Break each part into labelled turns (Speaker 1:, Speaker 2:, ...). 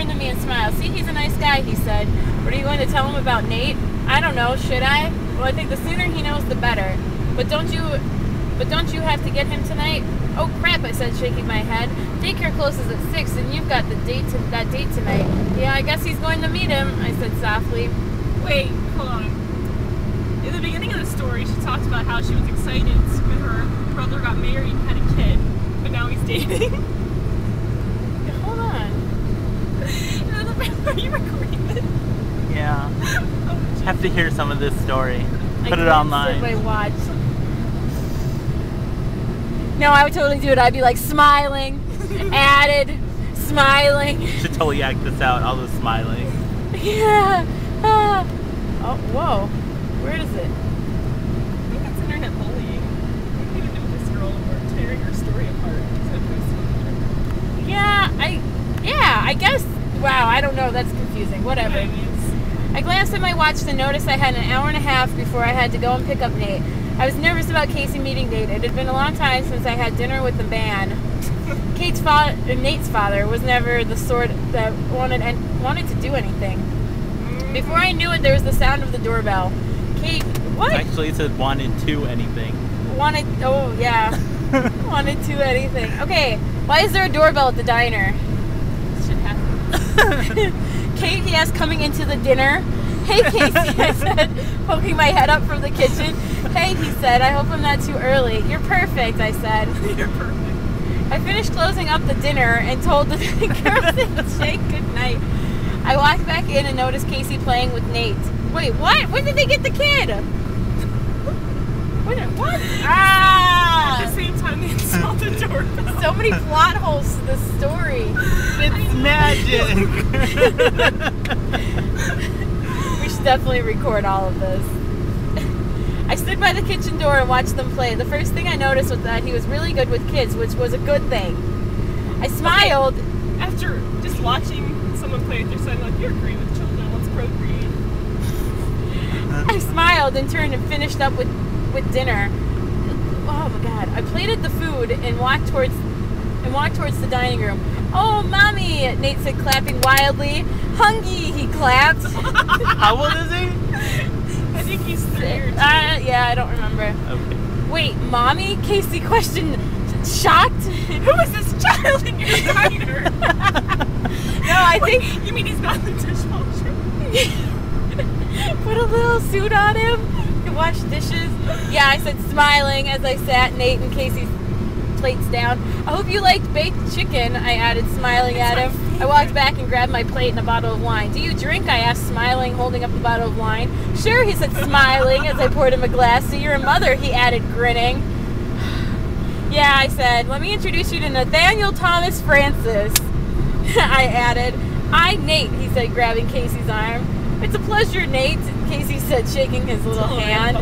Speaker 1: turned to me and smiled. See, he's a nice guy, he said. What are you going to tell him about Nate? I don't know, should I? Well, I think the sooner he knows, the better. But don't you have to get him tonight? Oh crap, I said, shaking my head. Daycare closes at 6 and you've got that date tonight. Yeah, I guess he's going to meet him, I said softly.
Speaker 2: Wait, hold on. In the beginning of the story, she talked about how she was excited when her brother got married and had a kid, but now he's dating.
Speaker 1: Hold on.
Speaker 2: Are you recording this?
Speaker 3: Yeah.
Speaker 2: Oh,
Speaker 3: Have to hear some of this story. Put it online.
Speaker 1: I watch. No, I would totally do it. I'd be like smiling, added, smiling.
Speaker 3: You should totally act this out, all the smiling.
Speaker 1: Yeah. Oh, whoa. Where is it?
Speaker 2: I think that's internet bullying. I don't even know this girl and we're tearing her story apart.
Speaker 1: Yeah, I guess. Wow, I don't know. That's confusing. Whatever. I glanced at my watch to notice I had an hour and a half before I had to go and pick up Nate. I was nervous about Kasey meeting Nate. It had been a long time since I had dinner with the band. Nate's father was never the sort that wanted to do anything. Before I knew it, there was the sound of the doorbell. Kate, what?
Speaker 3: Actually, it said wanted to anything.
Speaker 1: Oh yeah. Wanted to anything. Okay, why is there a doorbell at the diner?
Speaker 2: This should happen.
Speaker 1: Kate, he asked, coming into the dinner. Hey, Kasey, I said, poking my head up from the kitchen. Hey, he said, I hope I'm not too early. You're perfect, I said.
Speaker 2: You're perfect.
Speaker 1: I finished closing up the dinner and told the girls and Jake good night. I walked back in and noticed Kasey playing with Nate. Wait, what? When did they get the kid? What? Ah!
Speaker 2: At the same time, they installed the doorbell.
Speaker 1: So many plot holes to this story.
Speaker 3: It's magic!
Speaker 1: We should definitely record all of this. I stood by the kitchen door and watched them play. The first thing I noticed was that he was really good with kids, which was a good thing. I smiled.
Speaker 2: Okay. After just watching someone play with your son, like, you're great with children, let's procreate.
Speaker 1: I smiled and turned and finished up with dinner. Oh my god. I plated the food and walked towards the dining room. Oh, Mommy, Nate said, clapping wildly. Hungry, he clapped.
Speaker 3: How old is he?
Speaker 2: I think he's 3 or 2.
Speaker 1: Yeah, I don't remember.
Speaker 3: Okay.
Speaker 1: Wait, Mommy? Casey questioned, shocked.
Speaker 2: Who is this child in your diner?
Speaker 1: No, I think...
Speaker 2: You mean he's not in the dishwasher?
Speaker 1: Put a little suit on him to wash dishes. Yeah, I said, smiling as I sat Nate and Casey's plates down. I hope you liked baked chicken, I added, smiling at him. I walked back and grabbed my plate and a bottle of wine. Do you drink? I asked, smiling, holding up the bottle of wine. Sure, he said, smiling as I poured him a glass. So you're a mother, he added, grinning. Yeah, I said, let me introduce you to Nathaniel Thomas Francis. I added. Nate, he said, grabbing Casey's arm. It's a pleasure, Nate, Kasey said, shaking his little hand.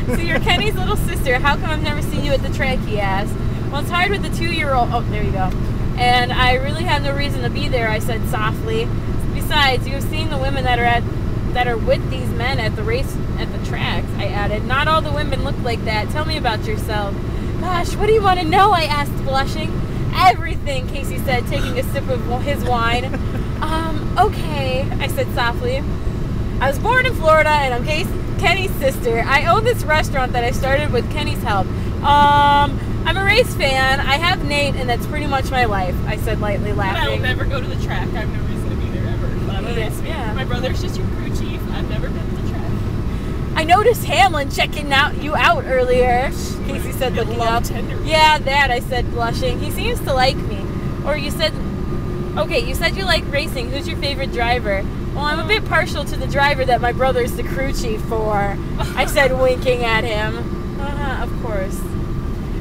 Speaker 1: So you're Kenny's little sister. How come I've never seen you at the track, he asked. Well, it's hard with the 2-year-old. Oh, there you go. And I really have no reason to be there, I said softly. Besides, you've seen the women that are with these men at the race at the tracks, I added. Not all the women look like that. Tell me about yourself. Gosh, what do you want to know? I asked, blushing. Everything, Kasey said, taking a sip of his wine. Okay, I said softly. I was born in Florida and I'm Kenny's sister. I own this restaurant that I started with Kenny's help. I'm a race fan. I have Nate and that's pretty much my life, I said, lightly laughing.
Speaker 2: I'll never go to the track. I have no reason to be there ever. But I'm a race fan.
Speaker 1: Yeah.
Speaker 2: My brother's just your crew chief. I've never been to the track.
Speaker 1: I noticed Hamlin checking you out earlier, Kasey said, looking up.
Speaker 2: Tender.
Speaker 1: Yeah, that, I said, blushing. He seems to like me. Or you said you like racing. Who's your favorite driver? Well, I'm a bit partial to the driver that my brother's the crew chief for, I said, winking at him. Of course.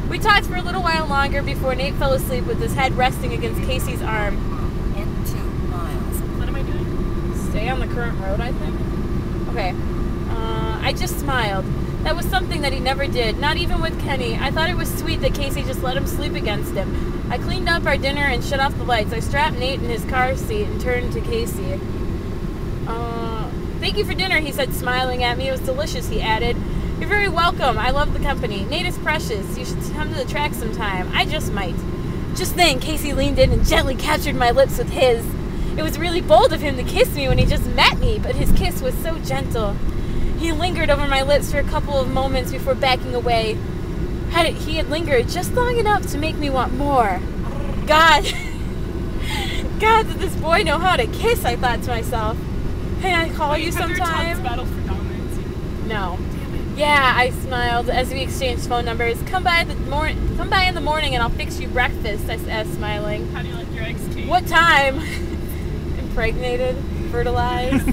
Speaker 1: We talked for a little while longer before Nate fell asleep with his head resting against Casey's arm.
Speaker 4: In 2 miles.
Speaker 2: What am I doing?
Speaker 1: Stay on the current road, I think. Okay. I just smiled. That was something that he never did, not even with Kenny. I thought it was sweet that Kasey just let him sleep against him. I cleaned up our dinner and shut off the lights. I strapped Nate in his car seat and turned to Kasey. Thank you for dinner, he said, smiling at me. It was delicious, he added. You're very welcome. I love the company. Nate is precious. You should come to the track sometime. I just might. Just then, Kasey leaned in and gently captured my lips with his. It was really bold of him to kiss me when he just met me, but his kiss was so gentle. He lingered over my lips for a couple of moments before backing away. He had lingered just long enough to make me want more. God, did this boy know how to kiss, I thought to myself. Can I call you
Speaker 2: Have your
Speaker 1: sometime?
Speaker 2: tongues battle for dominance?
Speaker 1: No.
Speaker 2: Damn it.
Speaker 1: Yeah, I smiled as we exchanged phone numbers. Come by in the morning and I'll fix you breakfast, I said, smiling.
Speaker 2: How do you like your eggs, Kate?
Speaker 1: What time? Impregnated? Fertilized?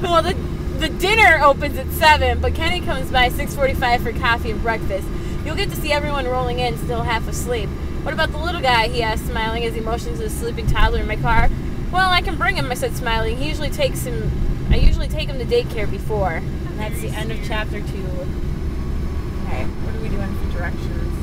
Speaker 1: Well, the dinner opens at 7, but Kenny comes by 6:45 for coffee and breakfast. You'll get to see everyone rolling in, still half asleep. What about the little guy? He asked, smiling as he motioned to the sleeping toddler in my car. Well, I can bring him, I said, smiling. I usually take him to daycare before. And that's the end of chapter 2. Okay, what are we doing for directions?